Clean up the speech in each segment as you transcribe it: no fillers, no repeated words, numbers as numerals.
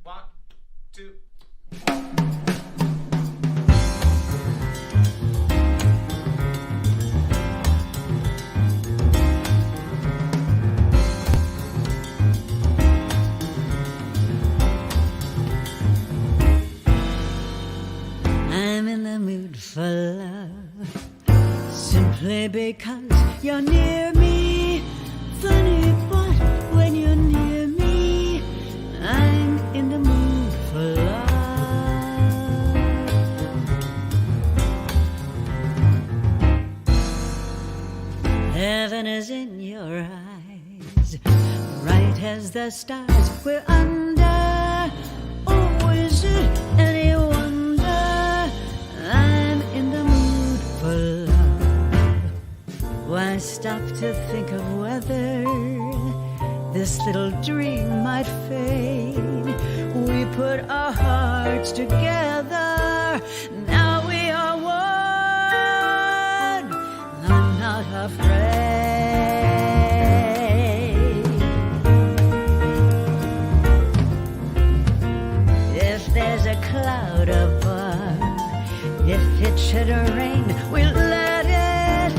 One, two. I'm in the mood for love, simply because you're near me. Funny, but when you're near me, I'm in the mood for love. Heaven is in your eyes, bright as the stars we're under. Oh, is it any wonder I'm in the mood for love? Why stop to think of whether this little dream might fade? We put our hearts together, now we are one. I'm not afraid. If there's a cloud above, if it should rain, we'll let it.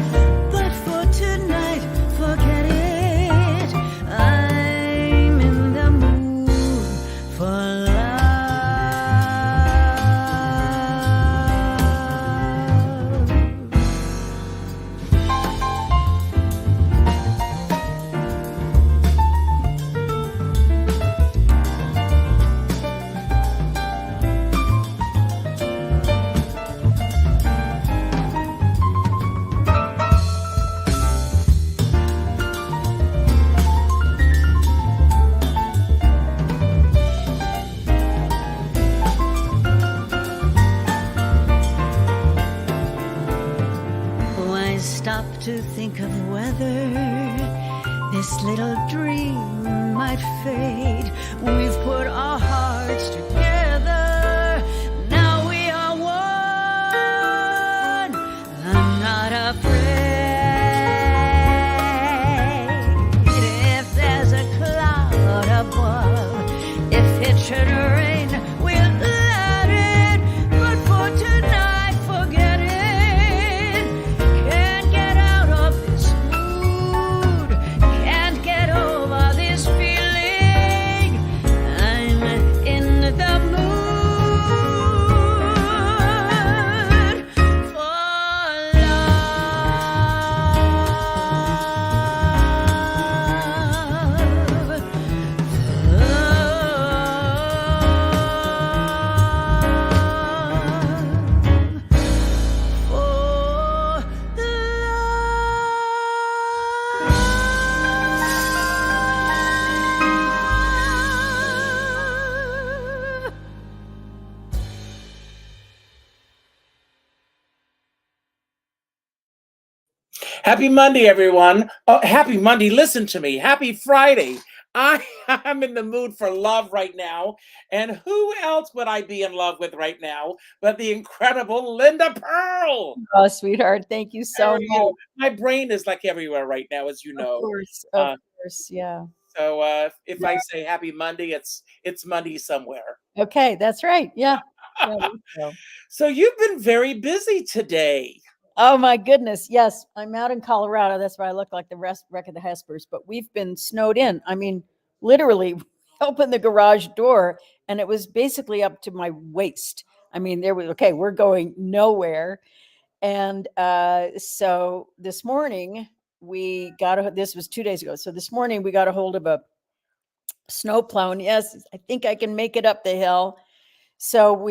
But for tonight, forget it. I'm in the mood for love. Why stop to think of whether this little dream might fade? We've put our hearts together, now we are one. I'm not afraid. If there's a cloud above, if it should rain, we'll let it. But for tonight, forget it. Can't get out of this mood, can't get over this feeling. I'm in the mood for Happy Monday, everyone. Oh, happy Monday. Listen to me. Happy Friday. I'm in the mood for love right now. And who else would I be in love with right now but the incredible Linda Purl? Oh, sweetheart, thank you How so are much. you? My brain is like everywhere right now, as you know. Of course, yeah. So if I say happy Monday, it's Monday somewhere. Okay, that's right. Yeah. Yeah, we go. So you've been very busy today. Oh my goodness. Yes. I'm out in Colorado. That's why I look like the wreck of the Hespers, but we've been snowed in. I mean, literally opened the garage door and it was basically up to my waist. I mean, there was, okay, we're going nowhere. And so this morning this was 2 days ago. So this morning we got a hold of a snowplow. And yes, I think I can make it up the hill. So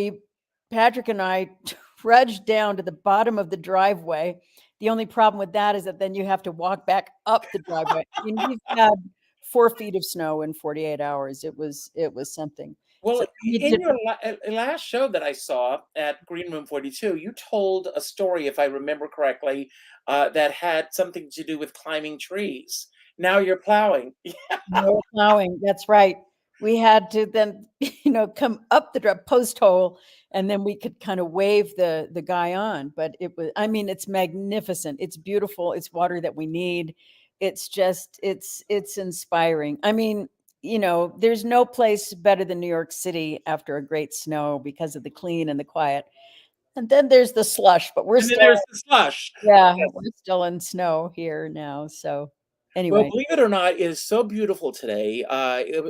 Patrick and I trudged down to the bottom of the driveway. The only problem with that is that then you have to walk back up the driveway. I mean, we've had 4 feet of snow in 48 hours. It was something. Well, So in your last show that I saw at Green Room 42, you told a story, if I remember correctly, that had something to do with climbing trees. Now you're plowing. Now we're plowing. That's right. We had to then, come up the post hole, and then we could kind of wave the guy on. But it's magnificent. It's beautiful. It's water that we need. It's just, it's inspiring. I mean, you know, there's no place better than New York City after a great snow because of the clean and the quiet. And then there's the slush, but we're And then still, there's the slush. yeah, Yes. we're still in snow here now. So Well, anyway, believe it or not, it is so beautiful today.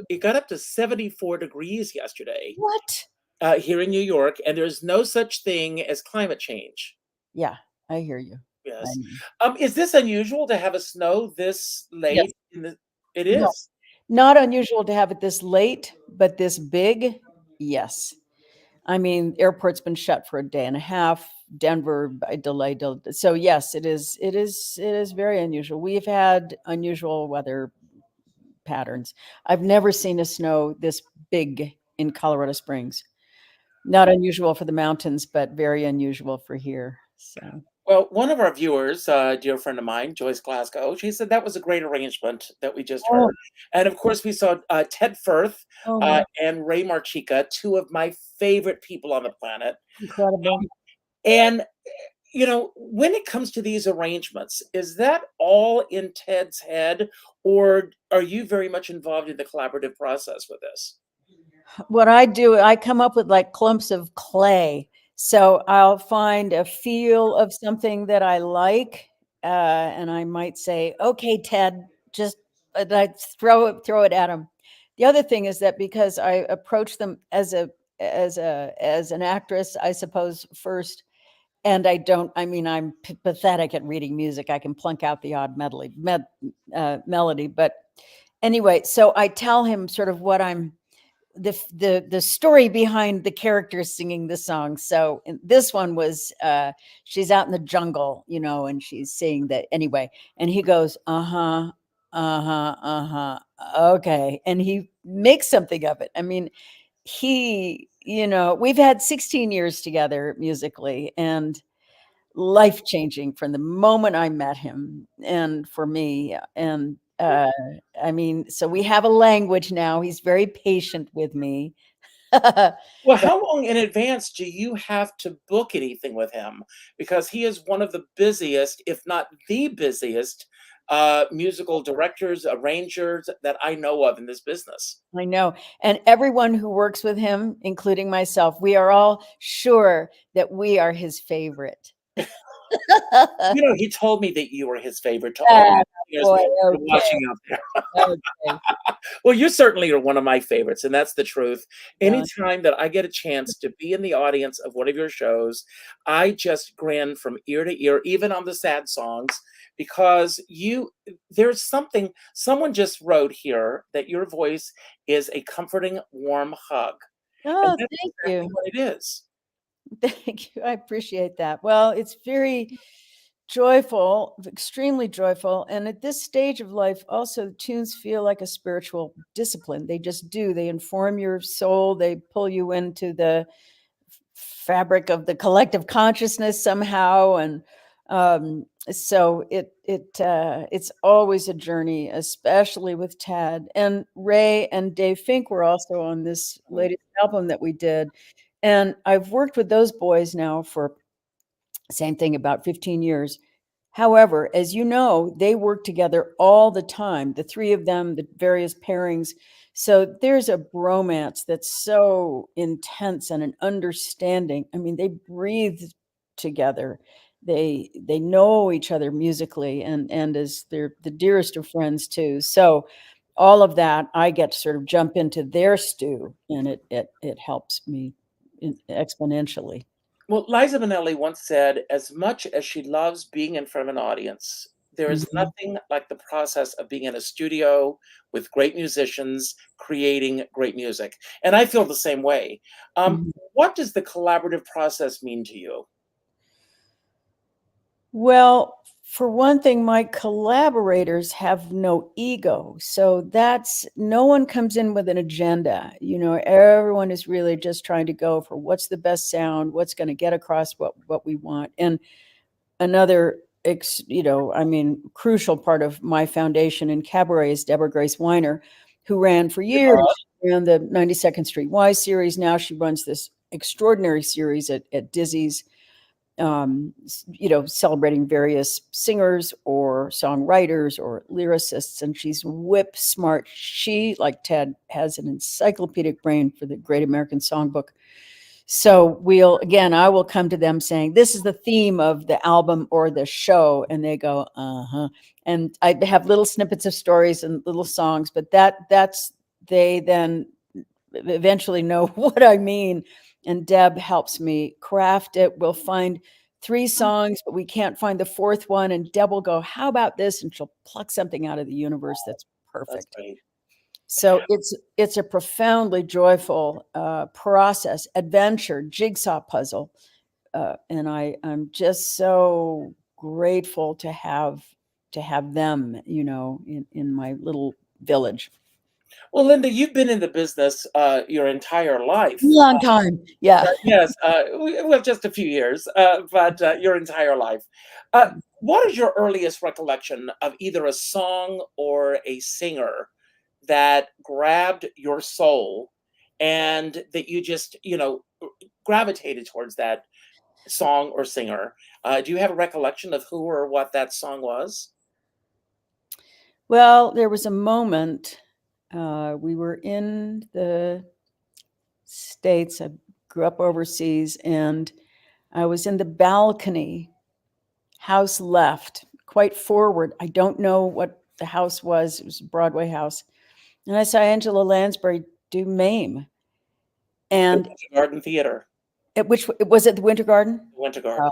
It got up to 74 degrees yesterday what? here in New York, and there's no such thing as climate change. Yeah, I hear you. I Yes. know. Is this unusual to have a snow this Yes. late in the it No, is. not unusual to have it this late, but this big. Yes. I mean, airport's been shut for a day and a half. Denver by delay. So yes, it is. It is. It is very unusual. We've had unusual weather patterns. I've never seen a snow this big in Colorado Springs. Not unusual for the mountains, but very unusual for here. So Well, one of our viewers, a dear friend of mine, Joyce Glasgow, she said that was a great arrangement that we just oh, heard. And of course, we saw Tedd Firth oh my, and Ray Marchica, two of my favorite people on the planet. incredible. And, you know, when it comes to these arrangements, is that all in Ted's head, or are you very much involved in the collaborative process with this? What I do, I come up with like clumps of clay. So I'll find a feel of something that I like, and I might say, "Okay, Ted, just I throw it at him." The other thing is that because I approach them as an actress, I suppose first, and I don't. I mean, I'm pathetic at reading music. I can plunk out the odd melody, but anyway, so I tell him sort of what I'm the story behind the characters singing the song. So this one was she's out in the jungle, you know, and she's saying that anyway, and he goes, uh-huh, uh-huh, uh-huh, okay, and he makes something of it. I mean, he, you know, we've had 16 years together musically, and life changing from the moment I met him, and for me, and I mean, so we have a language now. He's very patient with me. Well, But how long in advance do you have to book anything with him? Because he is one of the busiest, if not the busiest, musical directors, arrangers that I know of in this business. I know, and everyone who works with him, including myself, we are all sure that we are his favorite. You know, he told me that you were his favorite to all Ah, the listeners boy, that are okay, watching out there. okay, Well, you certainly are one of my favorites, and that's the truth. yeah. Anytime that I get a chance to be in the audience of one of your shows, I just grin from ear to ear, even on the sad songs, because there's something, someone just wrote here that your voice is a comforting, warm hug. And Oh, that's thank exactly you. what it is. Thank you. I appreciate that. Well, it's very joyful, extremely joyful. And at this stage of life, also, tunes feel like a spiritual discipline. They just do. They inform your soul, they pull you into the fabric of the collective consciousness somehow. And so it's always a journey, especially with Tad and Ray and Dave Fink were also on this latest album that we did. And I've worked with those boys now for same thing, about 15 years. However, as you know, they work together all the time, the three of them, the various pairings. So there's a bromance that's so intense and an understanding. I mean, they breathe together. They know each other musically and as they're the dearest of friends too. So all of that, I get to sort of jump into their stew, and it helps me exponentially. Well, Liza Minnelli once said, as much as she loves being in front of an audience, there is Mhm. nothing like the process of being in a studio with great musicians creating great music. And I feel the same way. Mhm. What does the collaborative process mean to you? Well, for one thing, my collaborators have no ego. So that's no one comes in with an agenda. You know, everyone is really just trying to go for what's the best sound, what's going to get across what we want. And another you know, I mean, crucial part of my foundation in cabaret is Deborah Grace Weiner, who ran for years, she ran the 92nd Street Y series. Now she runs this extraordinary series at Dizzy's. celebrating various singers or songwriters or lyricists, and she's whip smart. She, like Tedd, has an encyclopedic brain for the Great American Songbook. So I will come to them saying, this is the theme of the album or the show. And they go, uh-huh. And I have little snippets of stories and little songs, but they then eventually know what I mean. And Deb helps me craft it. We'll find 3 songs, but we can't find the 4th one. And Deb will go, how about this? And she'll pluck something out of the universe that's perfect. That's great. So it's a profoundly joyful process, adventure, jigsaw puzzle, and I'm just so grateful to have them, in my little village. Well, Linda, you've been in the business your entire life. Long time, yeah. Yes, well, just a few years, but your entire life. What is your earliest recollection of either a song or a singer that grabbed your soul and that you just, gravitated towards that song or singer? Do you have a recollection of who or what that song was? Well, there was a moment, we were in the States. I grew up overseas, and I was in the balcony, house left, quite forward. I don't know what the house was. It was a Broadway house. And I saw Angela Lansbury do Mame. And The Winter Garden Theater. which was it, the Winter Garden? Winter Garden.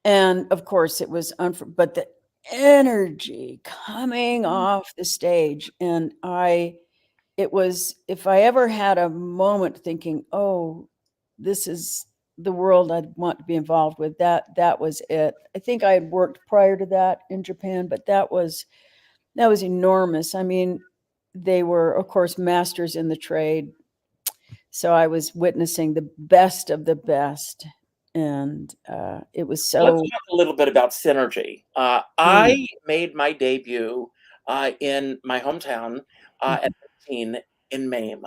And of course it was, but the energy coming off the stage. And it was, if I ever had a moment thinking, oh, this is the world I'd want to be involved with, that was it. I think I had worked prior to that in Japan, but that was enormous. I mean, they were, of course, masters in the trade. So I was witnessing the best of the best. And it was so... Let's talk a little bit about synergy. I made my debut in my hometown at 13 in Mame.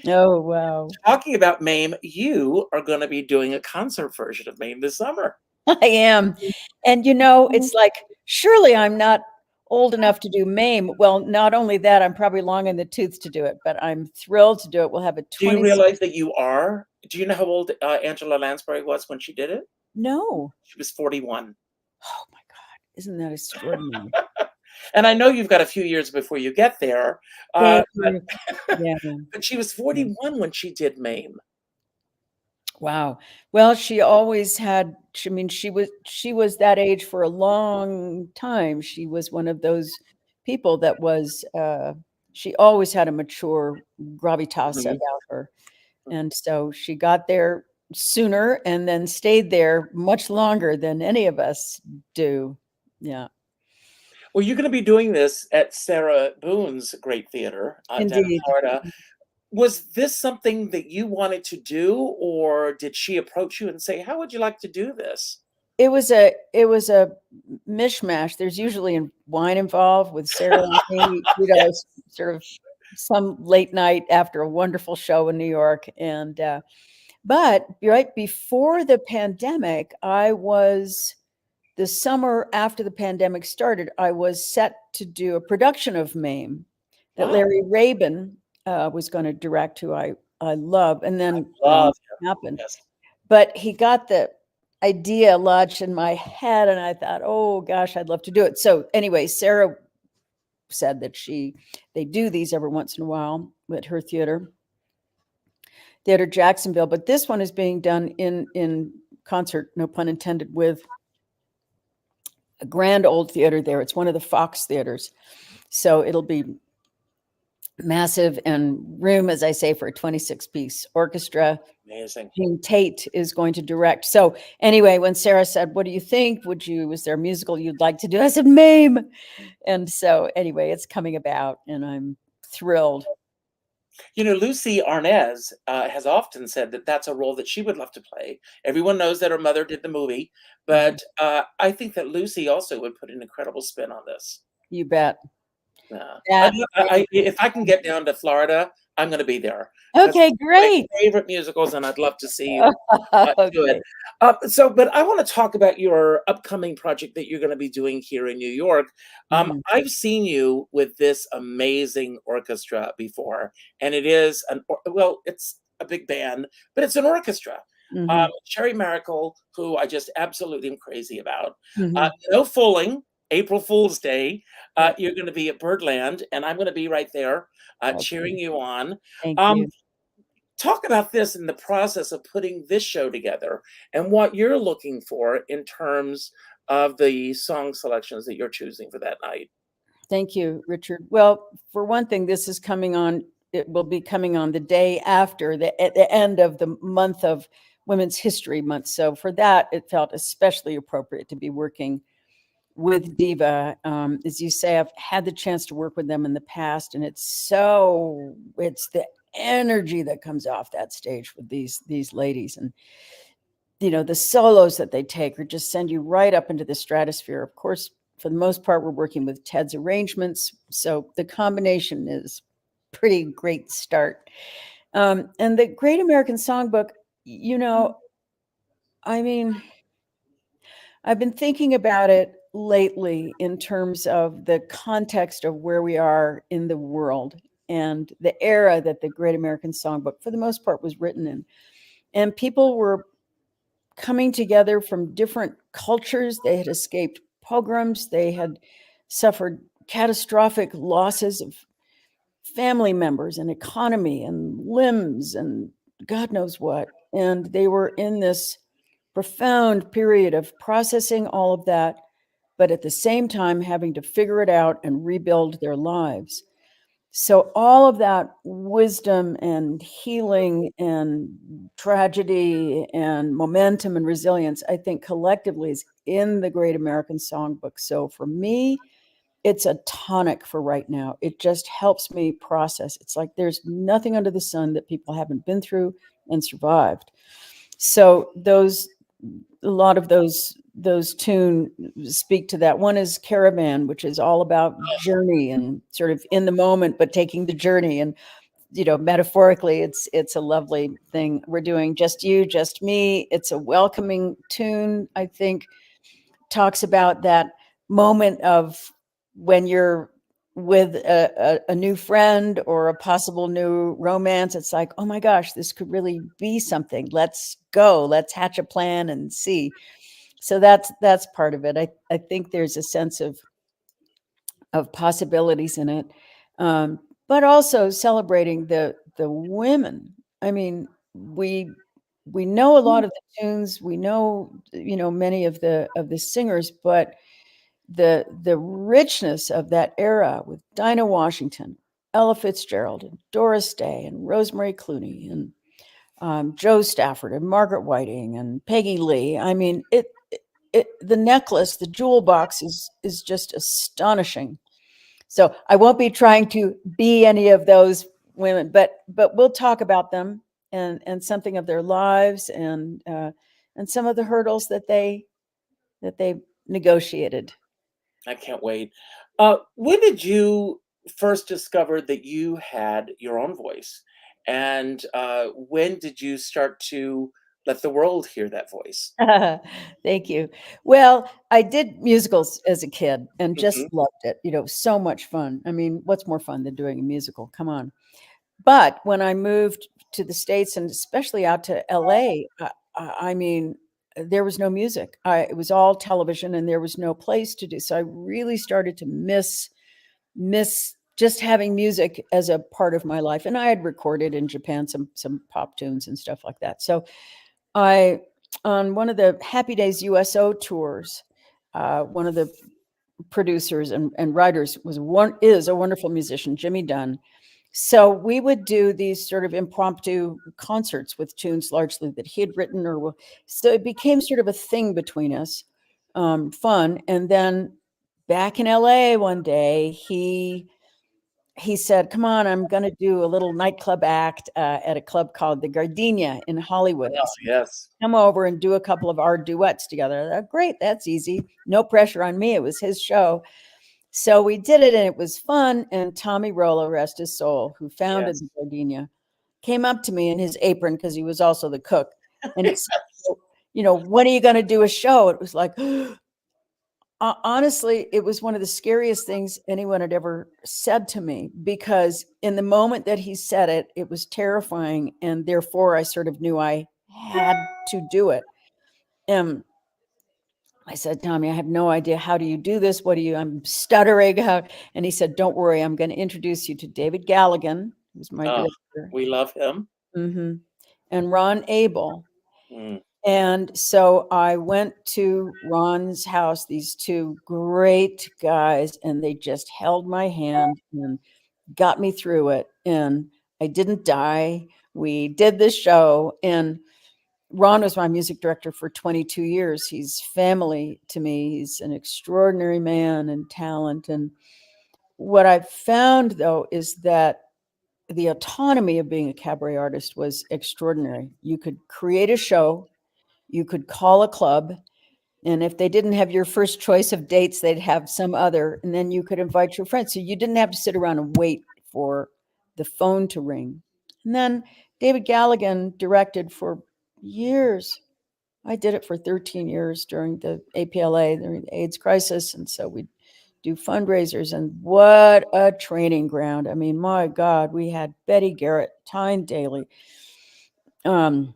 Oh, wow. Talking about Mame, you are going to be doing a concert version of Mame this summer. I am. And, it's like, surely I'm not old enough to do Mame. Well, not only that, I'm probably long in the tooth to do it, but I'm thrilled to do it. We'll have a 20... Do you realize that you are? Do you know how old Angela Lansbury was when she did it? No. She was 41. Oh, my God. Isn't that extraordinary? And I know you've got a few years before you get there. Yeah. But she was 41 when she did Mame. Wow. Well, she always had, she was that age for a long time. She was one of those people that was, she always had a mature gravitas about her. And so she got there sooner and then stayed there much longer than any of us do. Yeah. Well, you're going to be doing this at Sarah Boone's Great Theater down in Florida. Was this something that you wanted to do, or did she approach you and say, how would you like to do this? It was a mishmash. There's usually wine involved with Sarah and me, sort of some late night after a wonderful show in New York. And but right before the pandemic, the summer after the pandemic started, I was set to do a production of Mame that Larry Rabin was going to direct, who I love, and then happened. Yes. But he got the idea lodged in my head, and I thought, oh gosh, I'd love to do it. So anyway, Sarah said that they do these every once in a while at her theater Jacksonville, but this one is being done in concert, no pun intended, with a grand old theater there. It's one of the Fox theaters, so it'll be massive and room, as I say, for a 26-piece orchestra. Amazing. Jean Tate is going to direct. So anyway, when Sarah said, what do you think? Was there a musical you'd like to do? I said, Mame. And so anyway, it's coming about and I'm thrilled. Lucy Arnaz has often said that that's a role that she would love to play. Everyone knows that her mother did the movie, but I think that Lucy also would put an incredible spin on this. You bet. Yeah. If I can get down to Florida, I'm going to be there. That's Okay, one of my great. favorite musicals, and I'd love to see you do it. Okay. But I want to talk about your upcoming project that you're going to be doing here in New York. Mhm. I've seen you with this amazing orchestra before, and it is well, it's a big band, but it's an orchestra. Mhm. Sherry Miracle, who I just absolutely am crazy about. Mhm. No fooling, April Fool's Day. Yeah. You're going to be at Birdland, and I'm going to be right there cheering Okay. you on. Thank Um, you. Talk about this in the process of putting this show together and what you're looking for in terms of the song selections that you're choosing for that night. Thank you, Richard. Well, for one thing, this is coming on, it will be coming on the day after at the end of the month of Women's History Month. So for that, it felt especially appropriate to be working with Diva. As you say, I've had the chance to work with them in the past, and it's the energy that comes off that stage with these ladies. And the solos that they take or just send you right up into the stratosphere. Of course, for the most part, we're working with Tedd's arrangements, so the combination is pretty great start. And the Great American Songbook, you know, I mean, I've been thinking about it lately in terms of the context of where we are in the world and the era that the Great American Songbook, for the most part, was written in. And people were coming together from different cultures. They had escaped pogroms. They had suffered catastrophic losses of family members and economy and limbs and God knows what. And they were in this profound period of processing all of that, but at the same time having to figure it out and rebuild their lives. So all of that wisdom and healing and tragedy and momentum and resilience, I think collectively is in the Great American Songbook. So for me, it's a tonic for right now. It just helps me process. It's like there's nothing under the sun that people haven't been through and survived. So a lot of those tunes speak to that. One is Caravan, which is all about journey and sort of in the moment, but taking the journey. And metaphorically, it's a lovely thing. We're doing Just You, Just Me. It's a welcoming tune, I think, talks about that moment of when you're with a new friend or a possible new romance. It's like, oh my gosh, this could really be something. Let's go. Let's hatch a plan and see. So that's part of it. I think there's a sense of possibilities in it, but also celebrating the women. I mean, we know a lot of the tunes. We know many of the singers, but the richness of that era with Dinah Washington, Ella Fitzgerald, and Doris Day, and Rosemary Clooney, and Joe Stafford, and Margaret Whiting, and Peggy Lee. I mean, the necklace, the jewel box is just astonishing. So I won't be trying to be any of those women, but we'll talk about them and something of their lives and some of the hurdles that they negotiated. I can't wait. When did you first discover that you had your own voice? And when did you start to let the world hear that voice? Thank you. Well, I did musicals as a kid and Hmm. just loved it. So much fun. I mean, what's more fun than doing a musical? Come on. But when I moved to the States and especially out to LA, I mean, there was no music. It was all television and there was no place to do. So I really started to miss just having music as a part of my life. And I had recorded in Japan some pop tunes and stuff like that. So I on one of the Happy Days USO tours, one of the producers and writers is a wonderful musician, Jimmy Dunn. So we would do these sort of impromptu concerts with tunes largely that he had written, so it became sort of a thing between us, fun. And then back in LA one day, he said, "Come on, I'm going to do a little nightclub act at a club called the Gardenia in Hollywood. Oh, yes. Come over and do a couple of our duets together." Great, that's easy. No pressure on me. It was his show. So we did it and it was fun. And Tommy Rollo, rest his soul, who founded Yes. the Gardenia, came up to me in his apron because he was also the cook. And he said, when are you going to do a show? It was like, honestly, it was one of the scariest things anyone had ever said to me, because in the moment that he said it, it was terrifying. And therefore, I sort of knew I had to do it. I said, Tommy, I have no idea. How do you do this? I'm stuttering. And he said, don't worry. I'm going to introduce you to David Galligan, who's my director. We love him. Mm-hmm. And Ron Abel. Mm. And so I went to Ron's house, these two great guys, and they just held my hand and got me through it. And I didn't die. We did the show. And Ron was my music director for 22 years. He's family to me. He's an extraordinary man and talent. And what I found, though, is that the autonomy of being a cabaret artist was extraordinary. You could create a show, you could call a club, and if they didn't have your first choice of dates, they'd have some other, and then you could invite your friends. So you didn't have to sit around and wait for the phone to ring. And then David Galligan directed for years. I did it for 13 years during the APLA, during the AIDS crisis. And so we'd do fundraisers, and what a training ground. I mean, my God, we had Betty Garrett, Tyne Daly, Pam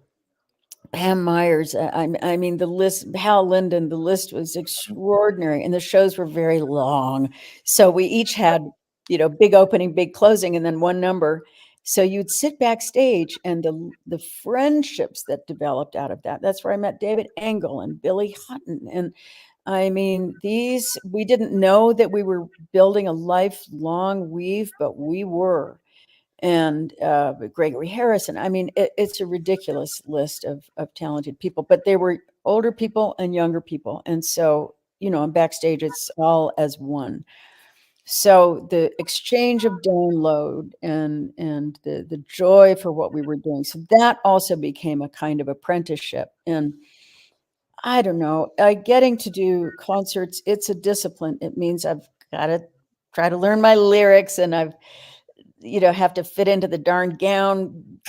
Myers. I mean, the list, Hal Linden, the list was extraordinary. And the shows were very long. So we each had, big opening, big closing, and then one number. So you'd sit backstage, and the friendships that developed out of that. That's where I met David Engel and Billy Hutton. And I mean, we didn't know that we were building a lifelong weave, but we were. And Gregory Harrison. I mean, it's a ridiculous list of talented people, but they were older people and younger people. And so, on backstage, it's all as one. So the exchange of download and the joy for what we were doing. So that also became a kind of apprenticeship. And I don't know, getting to do concerts, it's a discipline. It means I've got to try to learn my lyrics, and I've have to fit into the darn gown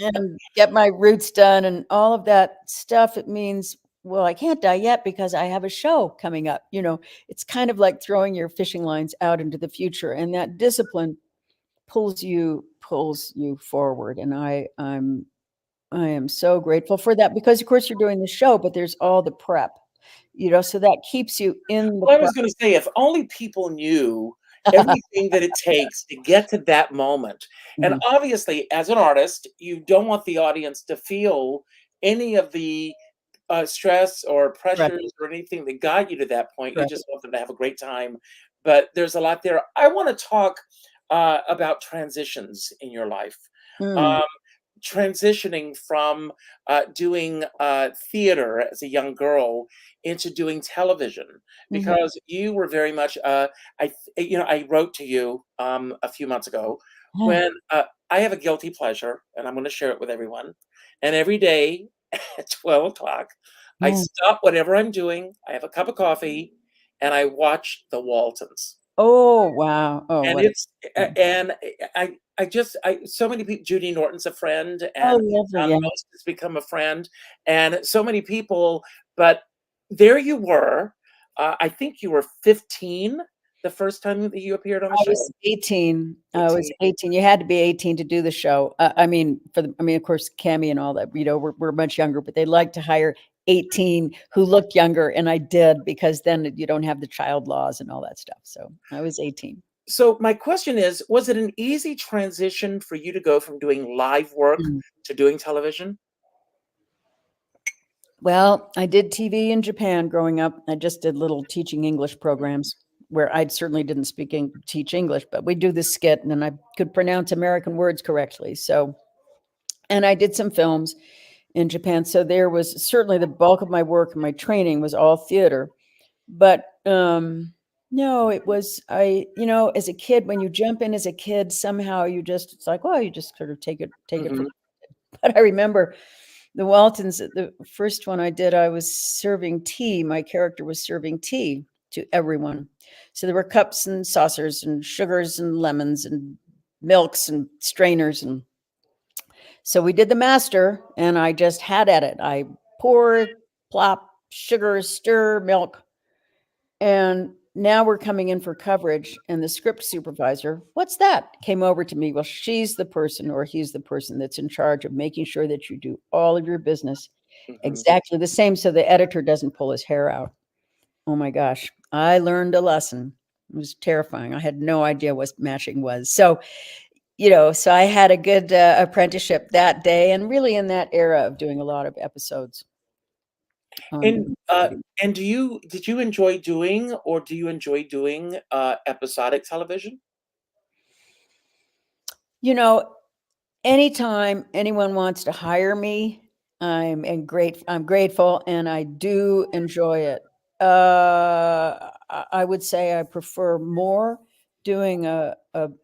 and get my roots done and all of that stuff. It means, well, I can't die yet because I have a show coming up. It's kind of like throwing your fishing lines out into the future, and that discipline pulls you forward. And I am so grateful for that, because of course you're doing the show, but there's all the prep, so that keeps you in the Well, I was going to say, if only people knew everything that it takes to get to that moment. And Mhm. obviously, as an artist, you don't want the audience to feel any of the stress or Right, pressures or anything that got you to that point. You right. just want them to have a great time. But there's a lot there. I want to talk about transitions in your life. Mm, Um, Transitioning from doing theater as a young girl into doing television, mhm. because you were very much I wrote to you a few months ago Yeah. when I have a guilty pleasure, and I'm going to share it with everyone. And every day at 12 o'clock, I Yeah. stop whatever I'm doing, I have a cup of coffee, and I watch the Waltons. Oh, wow. Oh, And what a it's and I so many people. Judy Norton's a friend, oh, and lovely, John yeah. Most has become a friend, and so many people. But there you were. I think you were 15 the first time that you appeared on the I show. was 18. I was 18. 18. You had to be 18 to do the show. I mean, of course, Cammy and all that, we're much younger, but they like to hire 18 who looked younger, and I did, because then you don't have the child laws and all that stuff. So I was 18. So my question is, was it an easy transition for you to go from doing live work Mm. to doing television? Well, I did TV in Japan growing up. I just did little teaching English programs where I certainly didn't teach English, but we do this skit, and then I could pronounce American words correctly. So, and I did some films in Japan. So there was certainly the bulk of my work and my training was all theater. But no, it was, as a kid, when you jump in as a kid, somehow it's like, well, you just sort of take it for. Mhm. But I remember the Waltons, the first one I did, I was serving tea. My character was serving tea. to everyone. So there were cups and saucers and sugars and lemons and milks and strainers. And so we did the master, and I just had at it. I pour, plop, sugar, stir, milk. And now we're coming in for coverage, and the script supervisor, what's that? Came over to me. Well, she's the person, or he's the person that's in charge of making sure that you do all of your business exactly the same, so the editor doesn't pull his hair out. Oh my gosh, I learned a lesson. It was terrifying. I had no idea what matching was. So, so I had a good apprenticeship that day, and really in that era of doing a lot of episodes. And did you enjoy doing, or do you enjoy doing episodic television? Anytime anyone wants to hire me, I'm grateful, and I do enjoy it. I would say I prefer more doing a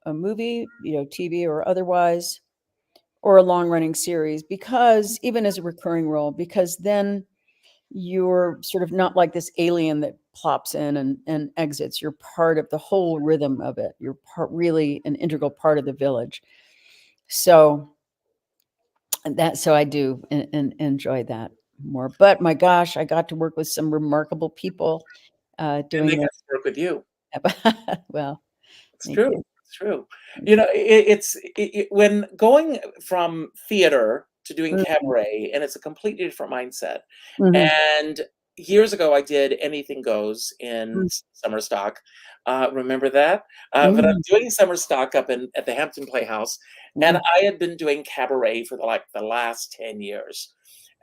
movie, TV or otherwise, or a long running series, because even as a recurring role, because then you're sort of not like this alien that plops in and exits. You're part of the whole rhythm of it. You're really an integral part of the village. So I do enjoy that more. But my gosh, I got to work with some remarkable people doing they got to work with you. Well, it's true. It's true. It's when going from theater to doing cabaret, and it's a completely different mindset. And years ago, I did Anything Goes in summer stock. Remember that? But I'm doing summer stock up at the Hampton Playhouse, and I had been doing cabaret for the last 10 years.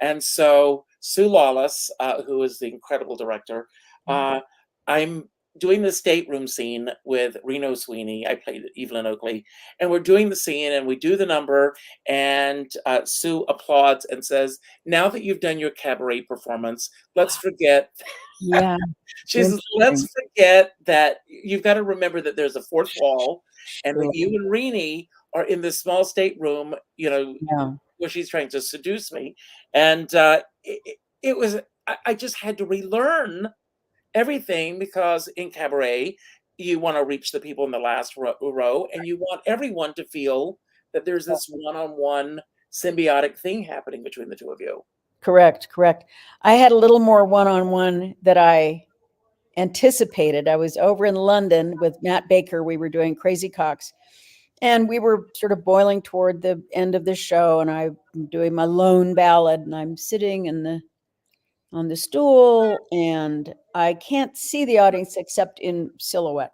And so Sue Lawless, who is the incredible director, I'm doing the stateroom scene with Reno Sweeney. I played Evelyn Oakley, and we're doing the scene, and we do the number, and Sue applauds and says, "Now that you've done your cabaret performance, let's forget." Yeah. She says, "Let's forget that. You've got to remember that there's a fourth wall, and that you and Renee are in this small stateroom, where she's trying to seduce me." And it was, I just had to relearn everything, because in cabaret, you want to reach the people in the last row, and you want everyone to feel that there's this one-on-one symbiotic thing happening between the two of you. Correct. I had a little more one-on-one that I anticipated. I was over in London with Matt Baker. We were doing Crazy Cox, and we were sort of boiling toward the end of the show, and I'm doing my lone ballad, and I'm sitting on the stool, and I can't see the audience except in silhouette.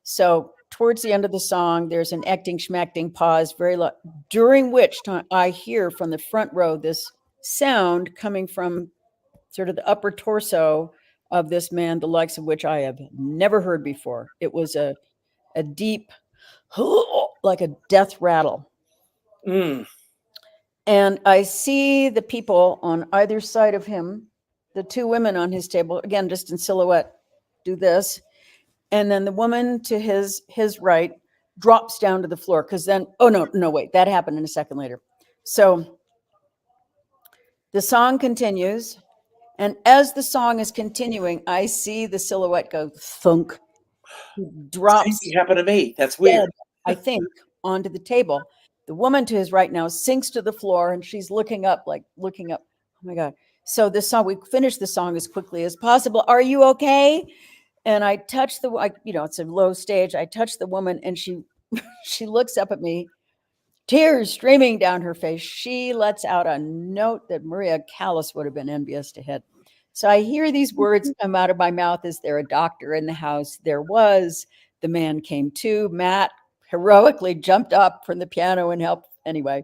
So towards the end of the song, there's an acting schmacting pause, very low, during which time I hear from the front row this sound coming from sort of the upper torso of this man, the likes of which I have never heard before. It was a deep, like a death rattle. And I see the people on either side of him, the two women on his table, again, just in silhouette, do this. And then the woman to his right drops down to the floor, because then, oh, no, wait, that happened in a second later. So the song continues. And as the song is continuing, I see the silhouette go thunk, drops. Same thing happened to me. That's weird. I think, onto the table. The woman to his right now sinks to the floor, and she's looking up. Oh my God. So this song, we finished the song as quickly as possible. Are you okay? And I touch it's a low stage. I touch the woman, and she looks up at me, tears streaming down her face. She lets out a note that Maria Callas would have been envious to hit. So I hear these words come out of my mouth. Is there a doctor in the house? There was. The man came to. Matt heroically jumped up from the piano and helped anyway.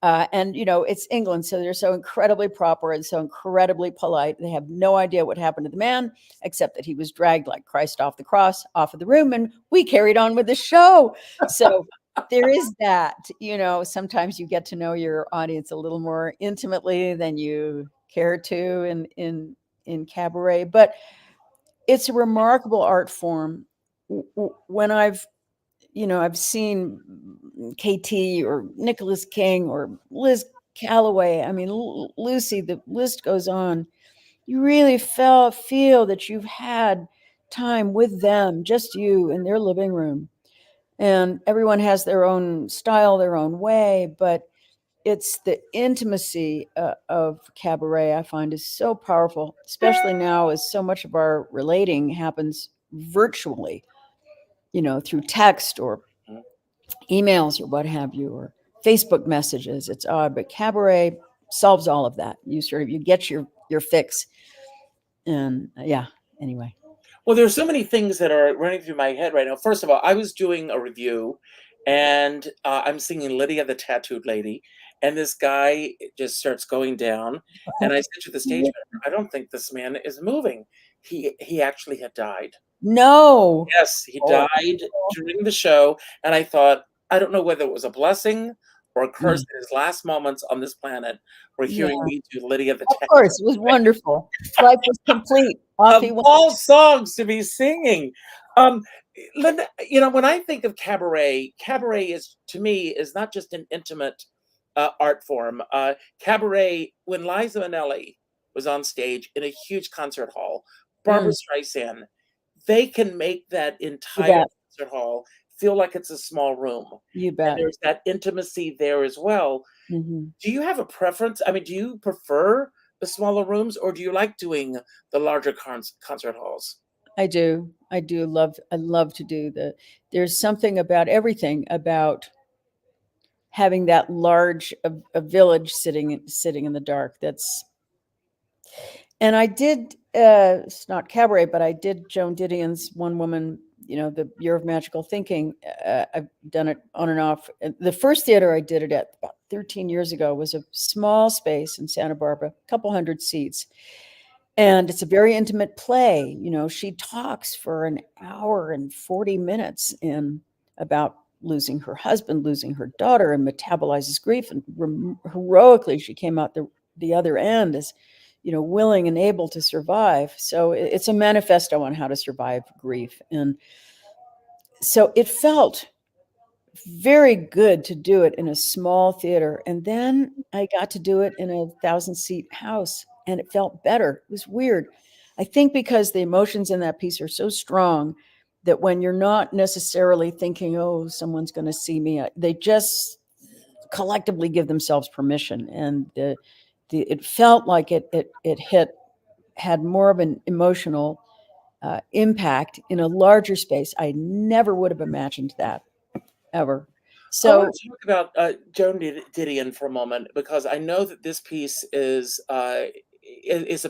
And it's England, so they're so incredibly proper and so incredibly polite. They have no idea what happened to the man, except that he was dragged like Christ off the cross, off of the room, and we carried on with the show. So there is that. Sometimes you get to know your audience a little more intimately than you care to in cabaret, but it's a remarkable art form. When I've seen KT or Nicolas King or Liz Calloway, I mean, Lucy, the list goes on. You really feel that you've had time with them, just you in their living room. And everyone has their own style, their own way, but it's the intimacy of cabaret I find is so powerful, especially now as so much of our relating happens virtually, through text or emails or what have you, or Facebook messages. It's odd, but cabaret solves all of that. You get your fix. And anyway. Well, there's so many things that are running through my head right now. First of all, I was doing a review, and I'm singing Lydia the Tattooed Lady, and this guy just starts going down, and I said to the stage manager, I don't think this man is moving. He actually had died. No. Yes, he died during the show, and I thought, I don't know whether it was a blessing or a curse that his last moments on this planet were hearing me do Lydia the Tattooed. Of course, it was wonderful. Life was complete. Of all songs to be singing. Linda, when I think of cabaret is, to me, is not just an intimate art form. Cabaret, when Liza Minnelli was on stage in a huge concert hall, Barbra Streisand, they can make that entire concert hall feel like it's a small room. You bet. And there's that intimacy there as well. Mm-hmm. Do you have a preference? I mean, do you prefer the smaller rooms, or do you like doing the larger concert halls? I do. I love to do there's something about everything about having that large a village sitting in the dark. And I did, it's not cabaret, but I did Joan Didion's One Woman, the Year of Magical Thinking. I've done it on and off. The first theater I did it at about 13 years ago was a small space in Santa Barbara, a couple hundred seats. And it's a very intimate play. She talks for an hour and 40 minutes about losing her husband, losing her daughter, and metabolizes grief. And heroically, she came out the other end as, willing and able to survive. So it's a manifesto on how to survive grief. And so it felt very good to do it in a small theater. And then I got to do it in a 1,000-seat house, and it felt better. It was weird. I think because the emotions in that piece are so strong that when you're not necessarily thinking, oh, someone's going to see me, they just collectively give themselves permission. And it felt like it had more of an emotional impact in a larger space. I never would have imagined that ever. So I want to talk about Joan Didion for a moment, because I know that this piece is a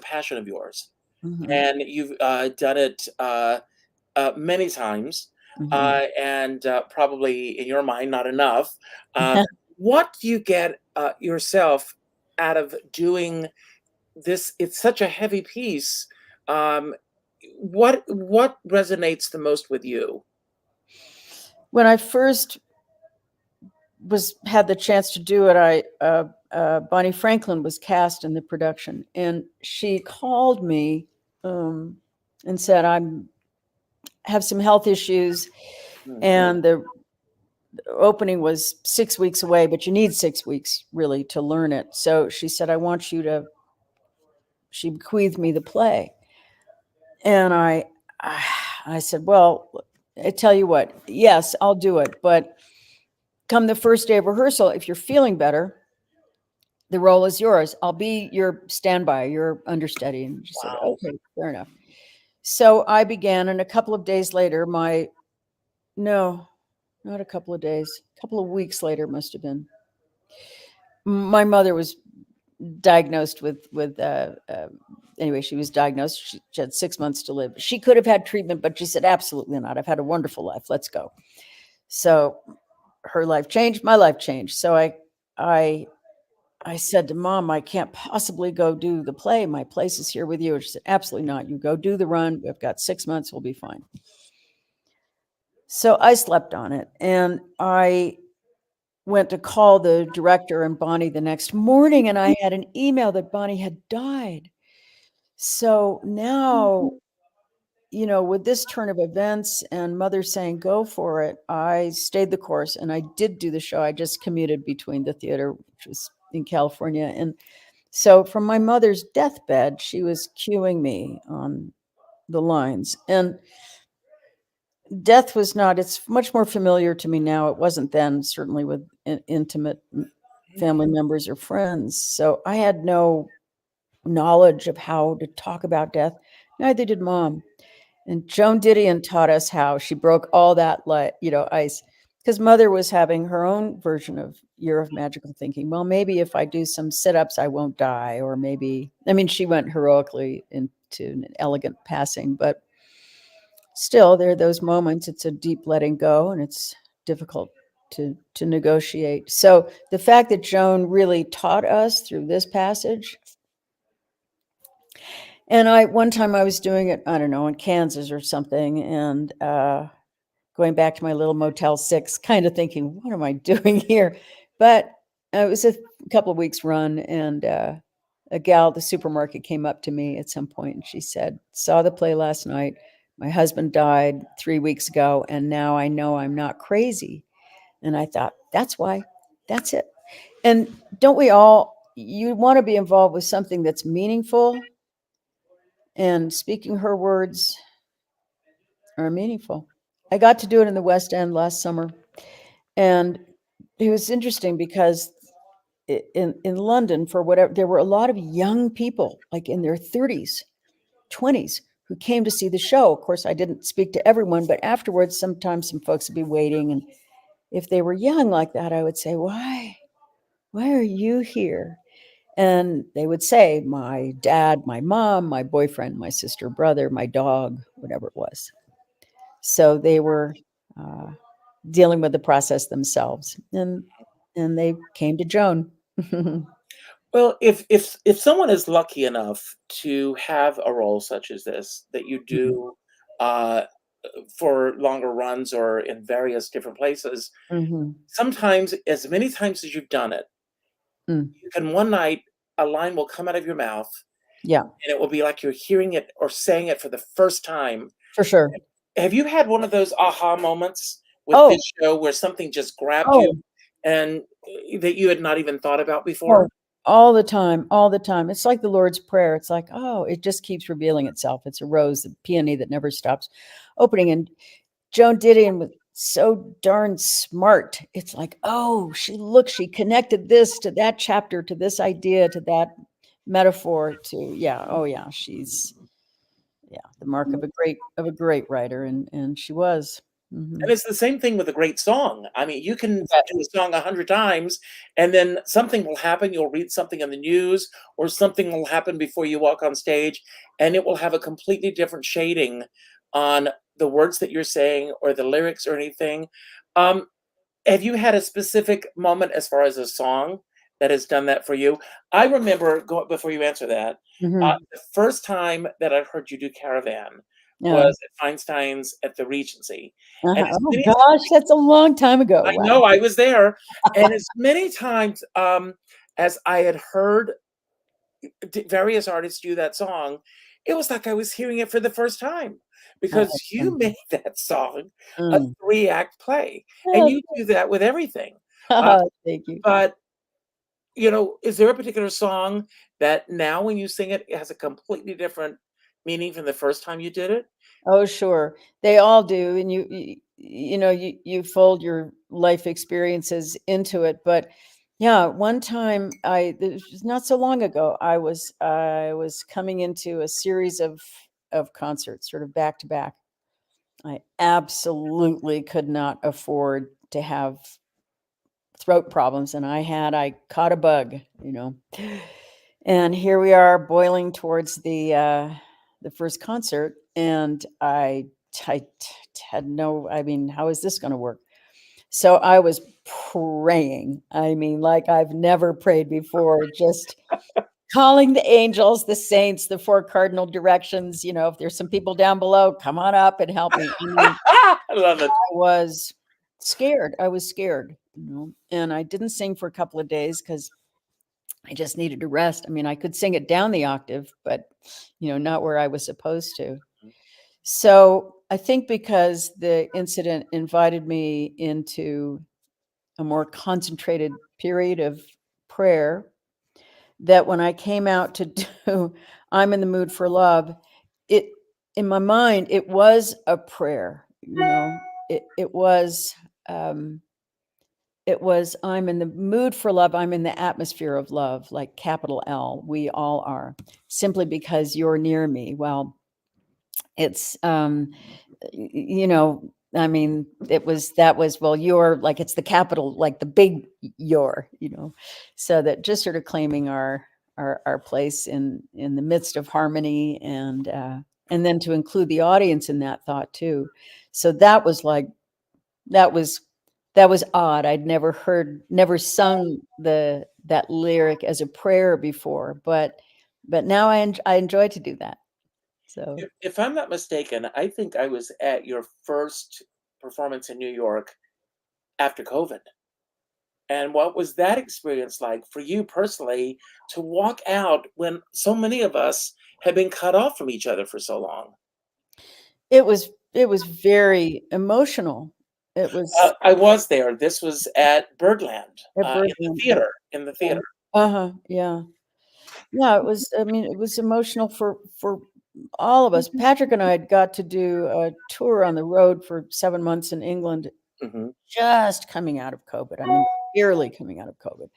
passion of yours, and you've done it many times, and probably in your mind not enough. What do you get yourself out of doing this? It's such a heavy piece. What resonates the most with you? When I first had the chance to do it, Bonnie Franklin was cast in the production, and she called me and said, I have some health issues, and the opening was 6 weeks away, but you need 6 weeks really to learn it. So she said, I want you to, she bequeathed me the play. And I said, well, I tell you what, yes, I'll do it. But come the first day of rehearsal, if you're feeling better, the role is yours. I'll be your standby, your understudy. And she said, okay, fair enough. So I began, and a couple of days later, no, not a couple of days, a couple of weeks later must have been, my mother was diagnosed with anyway, she was diagnosed. She had 6 months to live. She could have had treatment, but she said, absolutely not. I've had a wonderful life. Let's go. So her life changed. My life changed. So I said to Mom, I can't possibly go do the play. My place is here with you. And she said, absolutely not. You go do the run. We've got 6 months. We'll be fine. So I slept on it, and I went to call the director and Bonnie the next morning, and I had an email that Bonnie had died. So now, with this turn of events and Mother saying, go for it, I stayed the course, and I did do the show. I just commuted between the theater, which was in California. And so from my mother's deathbed, she was cueing me on the lines. And death was not, it's much more familiar to me now. It wasn't then, certainly with intimate family members or friends. So I had no knowledge of how to talk about death. Neither did Mom. And Joan Didion taught us how. She broke all that, ice, because Mother was having her own version of Year of Magical Thinking. Well, maybe if I do some sit-ups, I won't die. Or maybe, I mean, she went heroically into an elegant passing, but still, there are those moments. It's a deep letting go, and it's difficult to negotiate. So the fact that Joan really taught us through this passage. And one time I was doing it, I don't know, in Kansas or something, and going back to my little Motel 6, kind of thinking, what am I doing here? But it was a couple of weeks run, and a gal at the supermarket came up to me at some point, and she said, saw the play last night. My husband died 3 weeks ago, and now I know I'm not crazy. And I thought, that's why. That's it. And don't we all, you want to be involved with something that's meaningful, and speaking her words are meaningful. I got to do it in the West End last summer, and it was interesting because in London, for whatever, there were a lot of young people, like in their 30s, 20s, who came to see the show. Of course, I didn't speak to everyone, but afterwards, sometimes some folks would be waiting, and if they were young like that, I would say, why are you here? And they would say, my dad, my mom, my boyfriend, my sister, brother, my dog, whatever it was. So they were dealing with the process themselves, and they came to Joan. Well, if someone is lucky enough to have a role such as this that you do uh, for longer runs or in various different places, Mm-hmm. sometimes, as many times as you've done it, Mm. you can one night a line will come out of your mouth, Yeah, and it will be like you're hearing it or saying it for the first time. for sure. Have you had one of those aha moments with Oh, this show where something just grabbed oh, you and that you had not even thought about oh, before? all the time, all the time. It's like the Lord's Prayer. It's like, oh, it just keeps revealing itself. It's a rose, the peony that never stops opening. And Joan Didion was so darn smart. It's like, oh, she connected this to that chapter, to this idea, to that metaphor, she's the mark of a great writer, and she was. Mhm. And it's the same thing with a great song. I mean, you can Yeah. do a song 100 times, and then something will happen. You'll read something in the news, or something will happen before you walk on stage, and it will have a completely different shading on the words that you're saying or the lyrics or anything. Um, have you had a specific moment as far as a song that has done that for you? I remember, before you answer that, Mhm. the first time that I heard you do Caravan Yeah. was at Feinstein's at the Regency. And Uh-huh. as Oh many gosh, that's a long time ago. I Wow. know, I was there, and as many times, as I had heard various artists do that song, it was like I was hearing it for the first time, because you Excellent. made that song a Mm. 3-act play, and Oh, you do that with everything. Uh, thank you. but, is there a particular song that now when you sing it, it has a completely different meaning from the first time you did it? Oh, sure. They all do, and you fold your life experiences into it. But yeah, one time this was not so long ago, I was coming into a series of concerts, sort of back to back. I absolutely could not afford to have throat problems, and I caught a bug. And here we are boiling towards the first concert, and I had no, I mean, how is this going to work? So I was praying. I mean, like I've never prayed before, just calling the angels, the saints, the four cardinal directions. If there's some people down below, come on up and help me. I mean, I love it. I was scared. I was scared, and I didn't sing for a couple of days because I just needed to rest. I mean, I could sing it down the octave, but not where I was supposed to. So I think because the incident invited me into a more concentrated period of prayer, that when I came out to do I'm in the Mood for Love, it in my mind, it was a prayer. It was. It was, I'm in the mood for love. I'm in the atmosphere of love, like capital L. We all are, simply because you're near me. Well, it's, I mean, well, you're like, it's the capital, like the big you're, so that just sort of claiming our place in the midst of harmony, and then to include the audience in that thought too. So that was like, that was that was odd. I'd never sung that lyric as a prayer before, but now I enjoy to do that. So If I'm not mistaken, I think I was at your first performance in New York after COVID. And what was that experience like for you personally to walk out when so many of us had been cut off from each other for so long? it was very emotional. It was I was there. This was at Birdland, at in the Bergman. theater. In the Yeah. theater. Uh-huh. Yeah. Yeah, it was, I mean, it was emotional for all of us. Patrick and I had got to do a tour on the road for 7 months in England, Hmm. just coming out of COVID. I mean, barely coming out of COVID.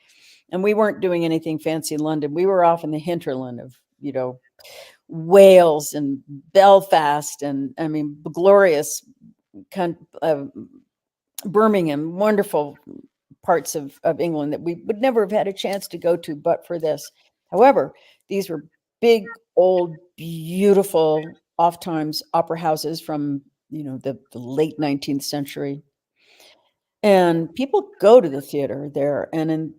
And we weren't doing anything fancy in London. We were off in the hinterland of, Wales and Belfast, and I mean, glorious Birmingham, wonderful parts of England that we would never have had a chance to go to but for this. However, these were big, old, beautiful, oft-times opera houses from, the late 19th century. And people go to the theater there. And in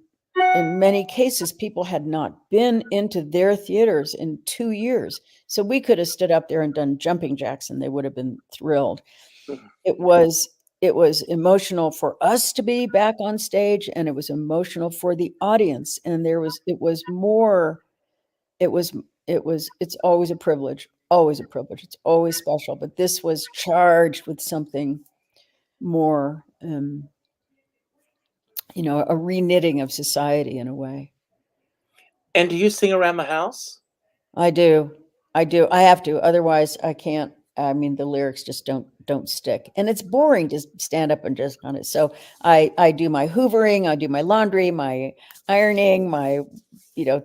many cases, people had not been into their theaters in 2 years. So we could have stood up there and done jumping jacks and they would have been thrilled. It was emotional for us to be back on stage, and it was emotional for the audience. And it's always a privilege, always a privilege. It's always special, but this was charged with something more, a reknitting of society in a way. And do you sing around the house? I do. I have to. Otherwise, I can't. I mean, the lyrics just don't stick, and it's boring to stand up and just kind of. So I do my hoovering, I do my laundry, my ironing, my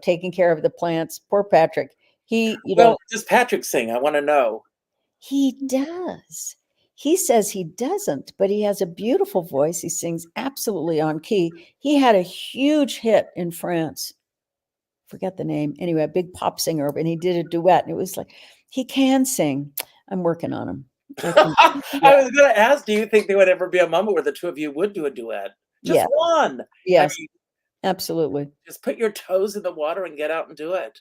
taking care of the plants. Poor Patrick. He Well, does Patrick sing? I want to know. he does. He says he doesn't, but he has a beautiful voice. He sings absolutely on key. He had a huge hit in France. Forget the name. Anyway, a big pop singer, and he did a duet. And it was like, he can sing. I'm working on him. I was going to ask, do you think there would ever be a moment where the two of you would do a duet? Just Yeah. one. Yes, I mean, absolutely. just put your toes in the water and get out and do it.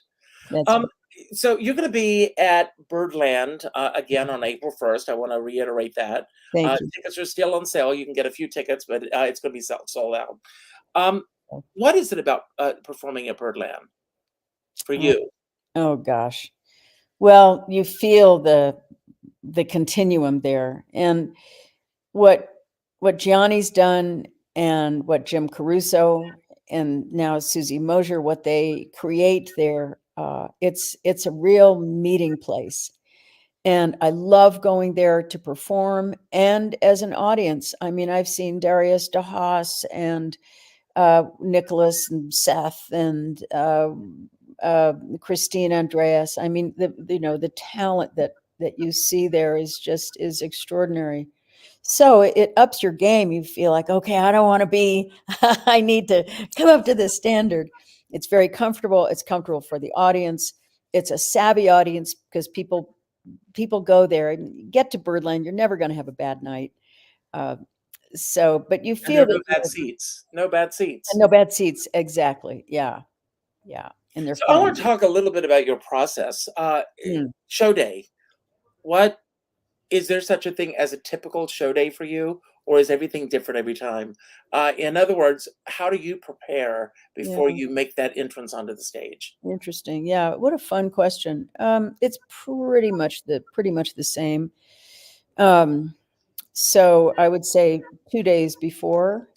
That's Um, so you're going to be at Birdland again on April 1st. I want to reiterate that. Thank you. Tickets are still on sale. You can get a few tickets, but it's going to be sold out. What is it about performing at Birdland for you? Oh gosh. Well, you feel the continuum there, and what Gianni's done, and what Jim Caruso and now Susie Mosier, what they create there. It's a real meeting place. And I love going there to perform and as an audience. I mean, I've seen Darius DeHaas and Nicholas and Seth and Christine Andreas. I mean, the talent that you see there is extraordinary. So it ups your game. You feel like, okay, I don't want to be, I need to come up to this standard. It's very comfortable. It's comfortable for the audience. It's a savvy audience because people go there and get to Birdland. You're never going to have a bad night. But you And feel there are that no bad seats. No bad seats. no bad seats. Exactly. Yeah. Yeah. And they're So I want fun. to talk a little bit about your process. Show day. What is there such a thing as a typical show day for you, or is everything different every time? In other words, how do you prepare before Yeah. you make that entrance onto the stage? Interesting. Yeah. What a fun question. It's pretty much the same. So I would say 2 days before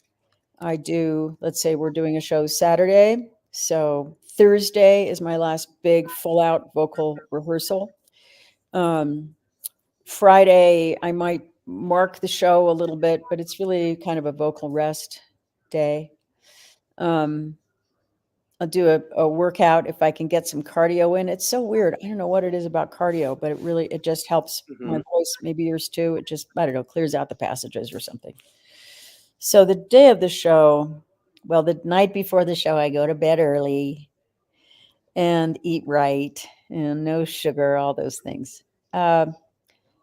let's say we're doing a show Saturday. So Thursday is my last big full out vocal rehearsal. Friday, I might mark the show a little bit, but it's really kind of a vocal rest day. I'll do a workout if I can get some cardio in. It's so weird. I don't know what it is about cardio, but it just helps my Mhm. voice. Maybe yours too. It just, I don't know, clears out the passages or something. So the day of the show, well, the night before the show, I go to bed early and eat right and no sugar, all those things.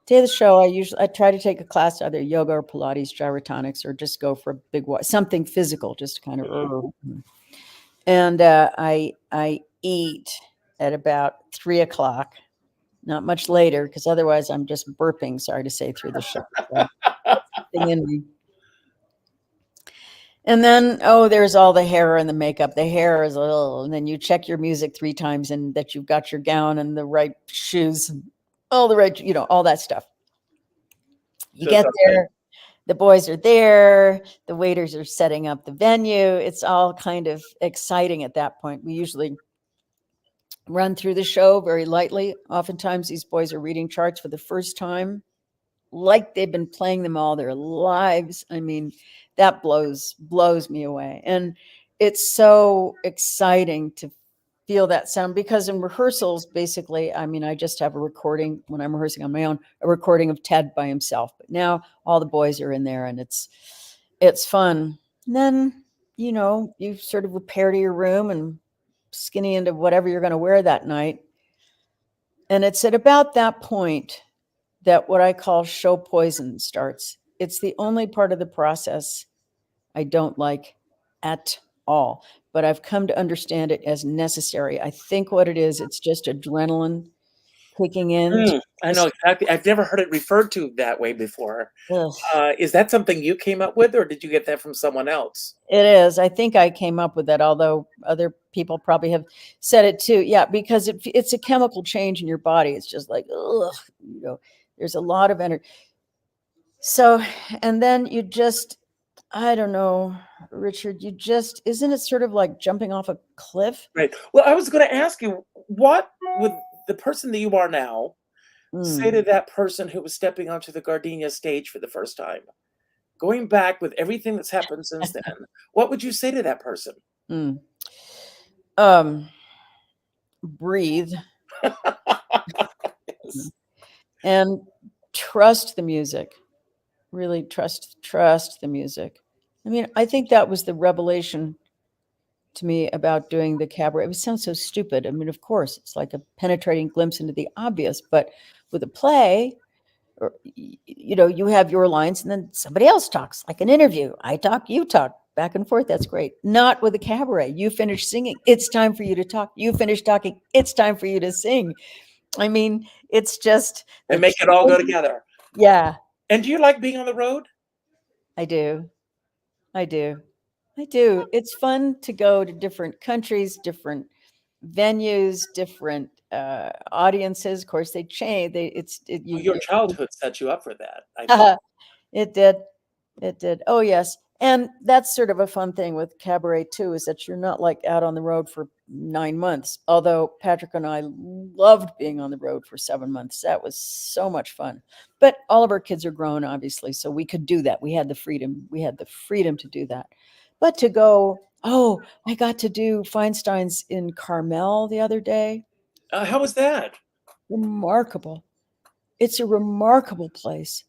Day of the show, I try to take a class, either yoga or Pilates, gyrotonics, or just go for a big walk, something physical, just to kind of. And I eat at about 3 o'clock, not much later, because otherwise I'm just burping. Sorry to say, through the show. So, something in me. And then, oh, there's all the hair and the makeup. The hair is a little, and then you check your music 3 times and that you've got your gown and the right shoes, and all the right, all that stuff. You Just get okay. there, the boys are there, the waiters are setting up the venue. It's all kind of exciting at that point. We usually run through the show very lightly. Oftentimes, these boys are reading charts for the first time, like they've been playing them all their lives. I mean, that blows me away. And it's so exciting to feel that sound, because in rehearsals, basically, I mean, I just have a recording when I'm rehearsing on my own, a recording of Tedd by himself. But now all the boys are in there and it's fun. And then, you sort of repair to your room and skinny into whatever you're going to wear that night. And it's at about that point that what I call show poison starts. It's the only part of the process I don't like at all, but I've come to understand it as necessary. I think what it is, it's just adrenaline kicking in. I know exactly. I've never heard it referred to that way before. Ugh. Is that something you came up with, or did you get that from someone else? It is. I think I came up with that, although other people probably have said it too. Yeah, because it's a chemical change in your body. It's just like, ugh, there's a lot of energy. So, and then you just, I don't know, Richard, isn't it sort of like jumping off a cliff? Right. Well, I was going to ask you, what would the person that you are now say to that person who was stepping onto the Gardenia stage for the first time? Going back with everything that's happened since then, what would you say to that person? Mm. Breathe Yes. and trust the music. Really trust the music. I mean, I think that was the revelation to me about doing the cabaret. It sounds so stupid. I mean, of course, it's like a penetrating glimpse into the obvious, but with a play, or, you have your lines and then somebody else talks, like an interview. I talk, you talk, back and forth. That's great. Not with a cabaret. You finish singing, it's time for you to talk. You finish talking, it's time for you to sing. I mean, it's just And make it all go together. Yeah, And do you like being on the road? I do. It's fun to go to different countries, different venues, different audiences. Of course, they change. Well, your childhood set you up for that. I know. It did. It did. Oh, yes. And that's sort of a fun thing with cabaret too, is that you're not like out on the road for 9 months. Although Patrick and I loved being on the road for 7 months. That was so much fun. But all of our kids are grown, obviously, so we could do that. We had the freedom. We had the freedom to do that. But to go, I got to do Feinstein's in Carmel the other day. How was that? Remarkable. It's a remarkable place.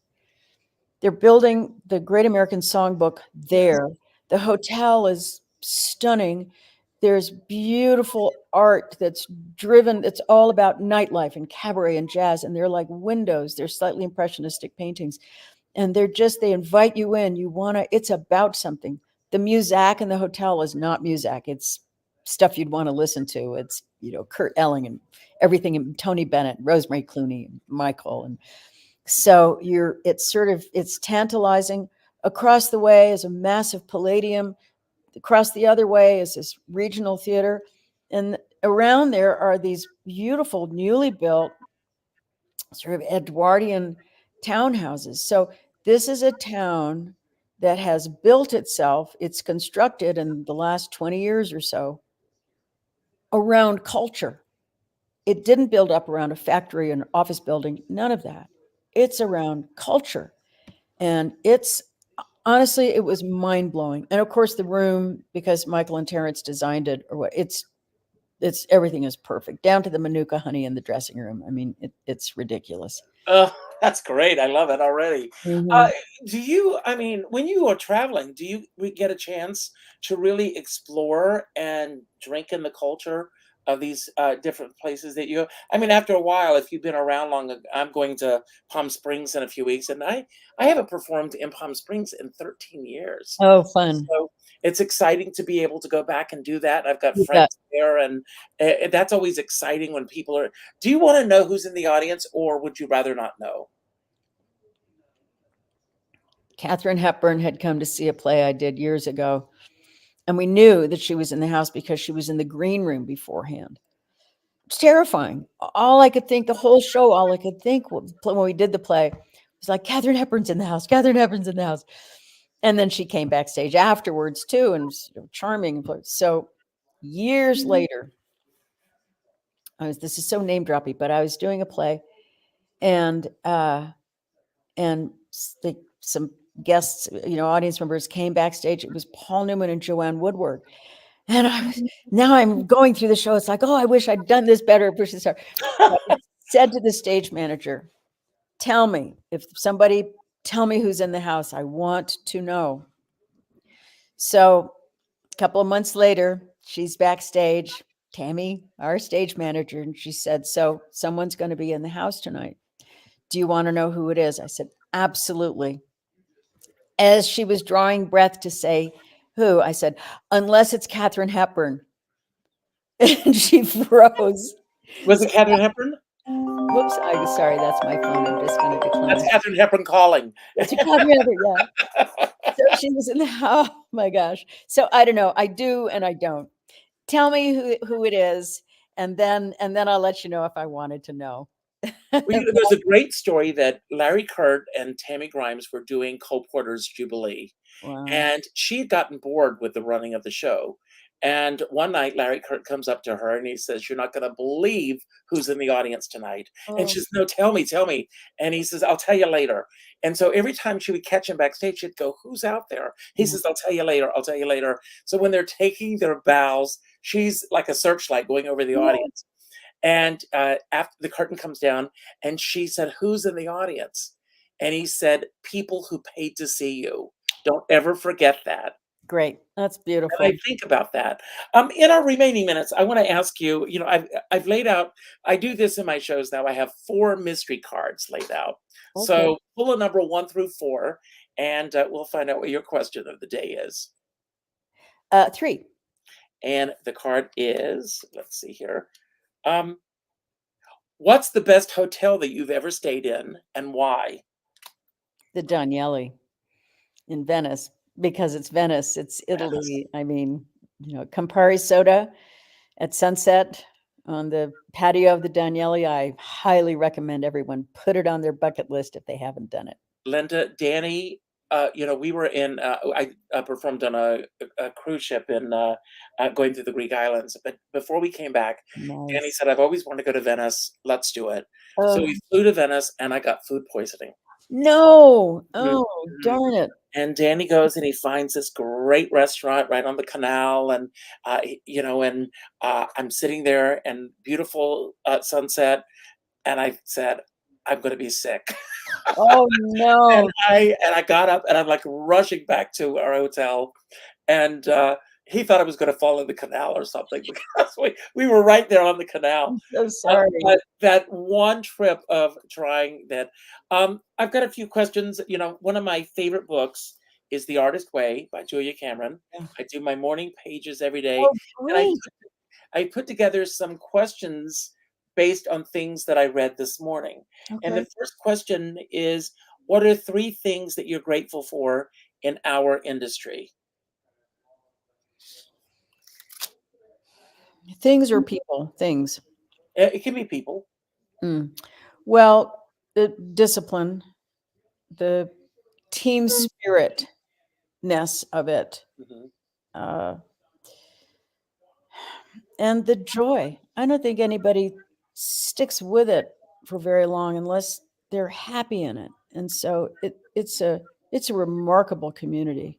They're building the Great American Songbook there. The hotel is stunning. There's beautiful art that's driven. It's all about nightlife and cabaret and jazz. And they're like windows. They're slightly impressionistic paintings. And they invite you in. It's about something. The muzak in the hotel is not muzak. It's stuff you'd want to listen to. It's, Kurt Elling and everything, and Tony Bennett, Rosemary Clooney, and Michael. And so it's tantalizing. Across the way is a massive Palladium. Across the other way is this regional theater. And around there are these beautiful, newly built sort of Edwardian townhouses. So this is a town that has built itself. It's constructed in the last 20 years or so around culture. It didn't build up around a factory, an office building, none of that. It's around culture. And it's honestly, it was mind blowing. And of course, the room, because Michael and Terrence designed it, or what, it's everything is perfect down to the manuka honey in the dressing room. I mean, it's ridiculous. Oh, that's great. I love it already. Uh, Mhm. do you, I mean, when you are traveling, do you get a chance to really explore and drink in the culture of these different places that you? I mean, after a while, if you've been around long, I'm going to Palm Springs in a few weeks, and I haven't performed in Palm Springs in 13 years. Oh, fun. So it's exciting to be able to go back and do that. I've got You bet. friends there, and that's always exciting when people are. Do you want to know who's in the audience, or would you rather not know? Katharine Hepburn had come to see a play I did years ago, and we knew that she was in the house because she was in the green room beforehand. It's terrifying. All I could think, the whole show, all I could think when we did the play was like, Katharine Hepburn's in the house. Katharine Hepburn's in the house. And then she came backstage afterwards too, and was, charming. So years later, this is so name droppy, but I was doing a play, and some guests, audience members came backstage. It was Paul Newman and Joanne Woodward. And now I'm going through the show. It's like, oh, I wish I'd done this better. Push this hard. I said to the stage manager, tell me who's in the house. I want to know. So a couple of months later, she's backstage, Tammy, our stage manager, and she said, so someone's going to be in the house tonight. Do you want to know who it is? I said, absolutely. As she was drawing breath to say who, I said, unless it's Katharine Hepburn. And she froze. Was it Katharine Hepburn? Whoops, I'm sorry, that's my phone. I'm just going to decline. That's Katharine Hepburn calling. That's Katharine Hepburn, yeah. So she was in the house. Oh my gosh. So I don't know. I do and I don't. Tell me who it is, and then I'll let you know if I wanted to know. Well, there's a great story that Larry Kurt and Tammy Grimes were doing Cole Porter's Jubilee, Wow. and she had gotten bored with the running of the show. And one night, Larry Kurt comes up to her and he says, "You're not going to believe who's in the audience tonight." And she says, "No, tell me, tell me." And he says, "I'll tell you later." And so every time she would catch him backstage, she'd go, "Who's out there?" He says, "I'll tell you later. I'll tell you later." So when they're taking their bows, she's like a searchlight going over the audience. And after the curtain comes down, and she said, "Who's in the audience?" And he said, "People who paid to see you. Don't ever forget that." Great. That's beautiful. And I think about that. In our remaining minutes, I want to ask you, I've laid out, I do this in my shows now. I have 4 mystery cards laid out. Okay. So pull a number 1 through 4, and we'll find out what your question of the day is. 3. And the card is, let's see here. What's the best hotel that you've ever stayed in, and why? The Daniele in Venice, because it's Venice, it's Italy. I mean, Campari soda at sunset on the patio of the Daniele. I highly recommend everyone put it on their bucket list if they haven't done it. Linda, Danny, we were in, I performed on a cruise ship in going through the Greek islands. But before we came back, Danny Nice. said, "I've always wanted to go to Venice. Let's do it." Oh. So we flew to Venice, and I got food poisoning. No. Oh, darn it. And Danny goes and he finds this great restaurant right on the canal, and I'm sitting there and beautiful sunset, and I said, "I'm going to be sick." Oh no. And I got up and I'm like rushing back to our hotel, and he thought I was going to fall in the canal or something because we were right there on the canal. I'm so sorry. But that one trip of trying that, I've got a few questions. One of my favorite books is The Artist Way by Julia Cameron. Yeah. I do my morning pages every day, Oh, and great. I put together some questions based on things that I read this morning. And Okay. the first question is, what are 3 things that you're grateful for in our industry? Things or people? Things. It can be people. Well, the discipline, the team spiritness of it, Mhm. and the joy. I don't think anybody sticks with it for very long unless they're happy in it, and so it's a remarkable community.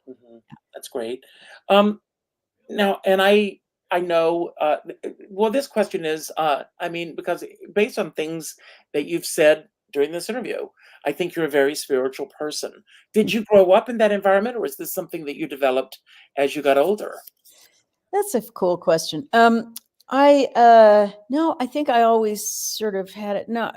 Mhm. That's great. Um, Now, and I know, well, this question is, I mean, because based on things that you've said during this interview, I think you're a very spiritual person. Did you grow up in that environment, or is this something that you developed as you got older? That's a cool question. I no, I think I always sort of had it. No,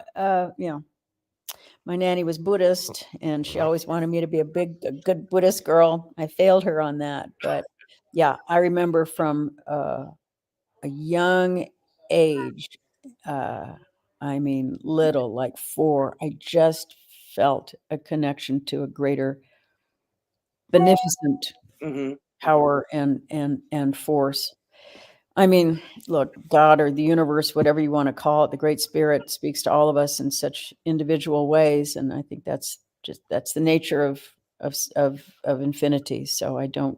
my nanny was Buddhist, and she always wanted me to be a good Buddhist girl. I failed her on that, but yeah, I remember from a young age, uh, I mean, little, like 4, I just felt a connection to a greater beneficent Hmm. power and force. I mean, look, God or the universe, whatever you want to call it, the Great Spirit speaks to all of us in such individual ways, and I think that's the nature of infinity. So I don't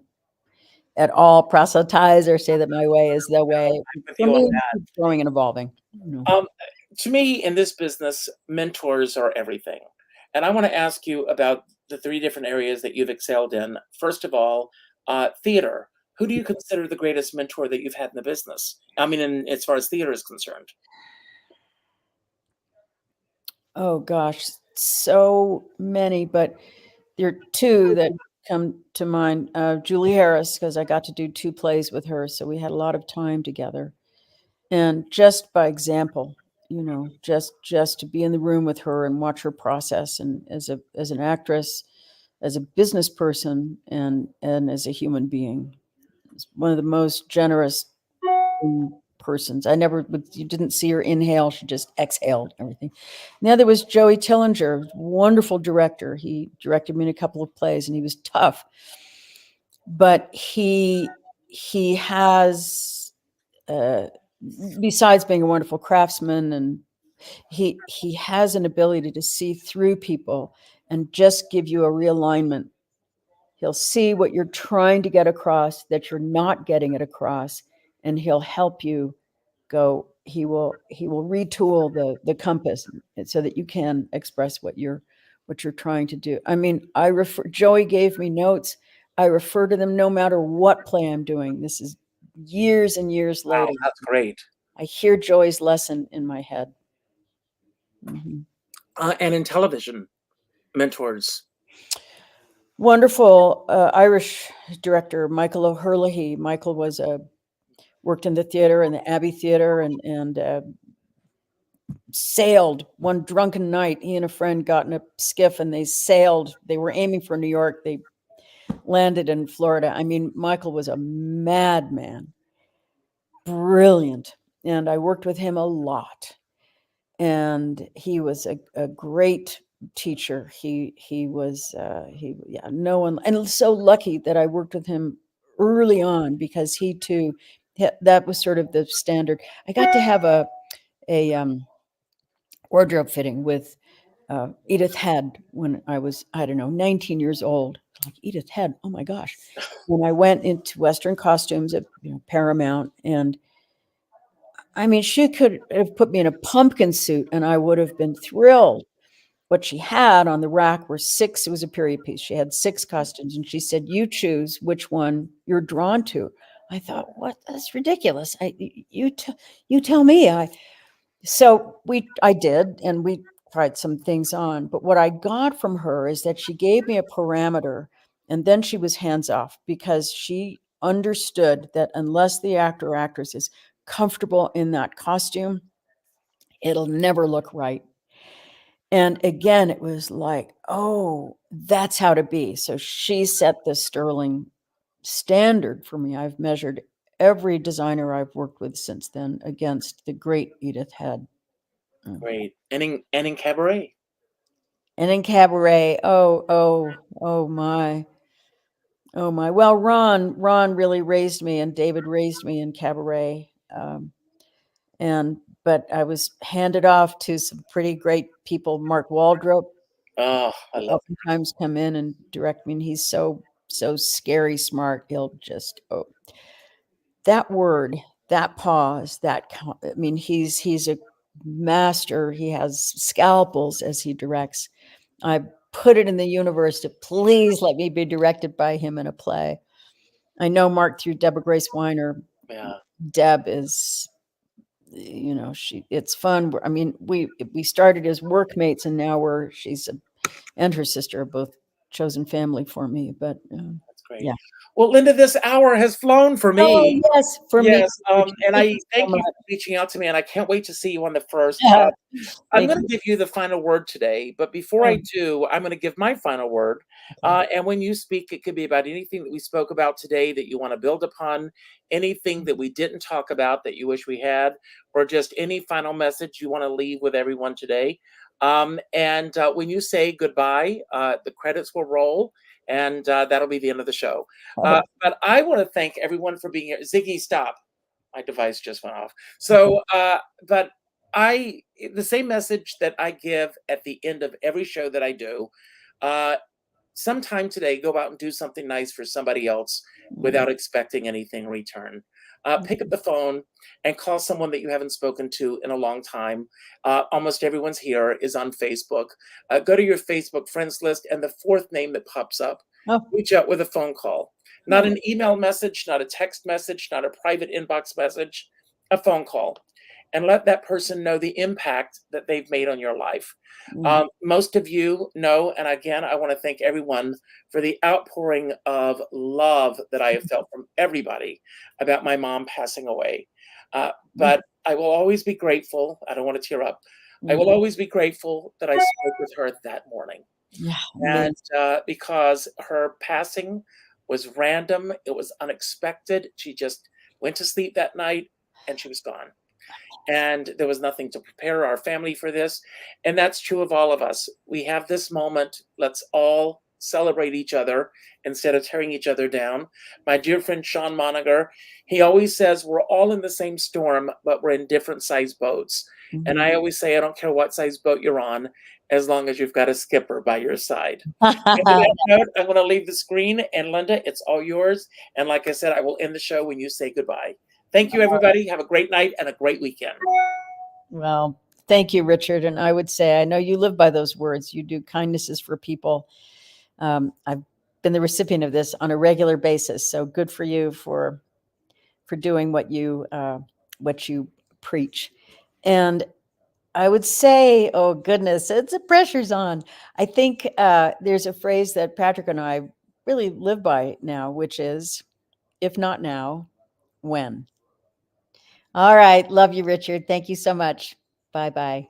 at all proselytize or say that my way is the way. I'm with For you on me, that. it's growing and evolving. You know. Um, to me, in this business, mentors are everything. And I want to ask you about the three different areas that you've excelled in. First of all, theater. Who do you consider the greatest mentor that you've had in the business? I mean, as far as theater is concerned. Oh gosh, so many, but there are two that come to mind. Julie Harris, because I got to do 2 plays with her, so we had a lot of time together. And just by example, just to be in the room with her and watch her process, and as an actress, as a business person, and as a human being, it's one of the most generous persons. You didn't see her inhale; she just exhaled everything. And the other was Joey Tillinger, wonderful director. He directed me in a couple of plays, and he was tough, but he has. Uh, Besides being a wonderful craftsman, and he has an ability to see through people and just give you a realignment. He'll see what you're trying to get across, that you're not getting it across, and he'll help you go. He will retool the compass so that you can express what you're trying to do. I mean, Joey gave me notes. I refer to them no matter what play I'm doing. This is years and years Wow, later. that's great. I hear Joey's lesson in my head. Mhm. And in television, mentors. Wonderful Irish director Michael O'Herlihy. Michael worked in the theater, in the Abbey Theater, and sailed one drunken night. He and a friend got in a skiff and they sailed. They were aiming for New York. They landed in Florida. I mean, Michael was a madman, brilliant, and I worked with him a lot. And he was a great teacher. He was yeah, no one, and so lucky that I worked with him early on, because he too, that was sort of the standard. I got to have a wardrobe fitting with Edith Head when I was, I don't know, 19 years old. Like, Edith Head, oh my gosh. When I went into Western costumes at Paramount, and I mean, she could have put me in a pumpkin suit and I would have been thrilled. What she had on the rack were 6, it was a period piece. She had 6 costumes, and she said, "You choose which one you're drawn to." I thought, "What? That's ridiculous. You tell me." I did, and we tried some things on. But what I got from her is that she gave me a parameter, and then she was hands off, because she understood that unless the actor or actress is comfortable in that costume, it'll never look right. And again, it was like, oh, that's how to be. So she set the sterling standard for me. I've measured every designer I've worked with since then against the great Edith Head. Great. And in cabaret. And in cabaret, oh my. Oh my. Well, Ron really raised me, and David raised me in cabaret. But I was handed off to some pretty great people. Mark Waldrop Oh, I love oftentimes come in and direct me, and he's so scary smart. He'll just that word, that pause, I mean, he's a master. He has scalpels as he directs. I put it in the universe to please let me be directed by him in a play. I know Mark through Deborah Grace Weiner. Yeah. Deb is, it's fun. I mean, we started as workmates, and now she's and her sister are both chosen family for me. But That's great. yeah. Well, Linda, this hour has flown for me. Oh, yes, for me. Yes, and I thank so you for reaching out to me, and I can't wait to see you on the 1st. Yeah. I'm Thank going to you. give you the final word today, but before I do, I'm going to give my final word. And when you speak, it could be about anything that we spoke about today that you want to build upon, anything that we didn't talk about that you wish we had, or just any final message you want to leave with everyone today. And when you say goodbye, the credits will roll, and that'll be the end of the show. But I want to thank everyone for being here. Ziggy, stop. My device just went off. So, but the same message that I give at the end of every show that I do, sometime today, go out and do something nice for somebody else without expecting anything in return. Pick up the phone and call someone that you haven't spoken to in a long time. Almost everyone's here is on Facebook. Go to your Facebook friends list, and the fourth name that pops up, reach out with a phone call. Not an email message, not a text message, not a private inbox message, a phone call. And let that person know the impact that they've made on your life. Most of you know, and again, I want to thank everyone for the outpouring of love that I have felt from everybody about my mom passing away. But I will always be grateful. I don't want to tear up. I will always be grateful that I spoke with her that morning. Yeah. And because her passing was random, it was unexpected. She just went to sleep that night and she was gone. And there was nothing to prepare our family for this. And that's true of all of us. We have this moment. Let's all celebrate each other instead of tearing each other down. My dear friend Sean Moniger, he always says we're all in the same storm, but we're in different size boats. And I always say, I don't care what size boat you're on, as long as you've got a skipper by your side. And with that note, I'm going to leave the screen, and Linda, it's all yours. And like I said, I will end the show when you say goodbye. Thank you, everybody. Have a great night and a great weekend. Well, thank you, Richard. And I would say, I know you live by those words. You do kindnesses for people. I've been the recipient of this on a regular basis. So good for you for doing what you preach. And I would say, oh goodness, the pressure's on. I think there's a phrase that Patrick and I really live by now, which is, if not now, when? All right. Love you, Richard. Thank you so much. Bye-bye.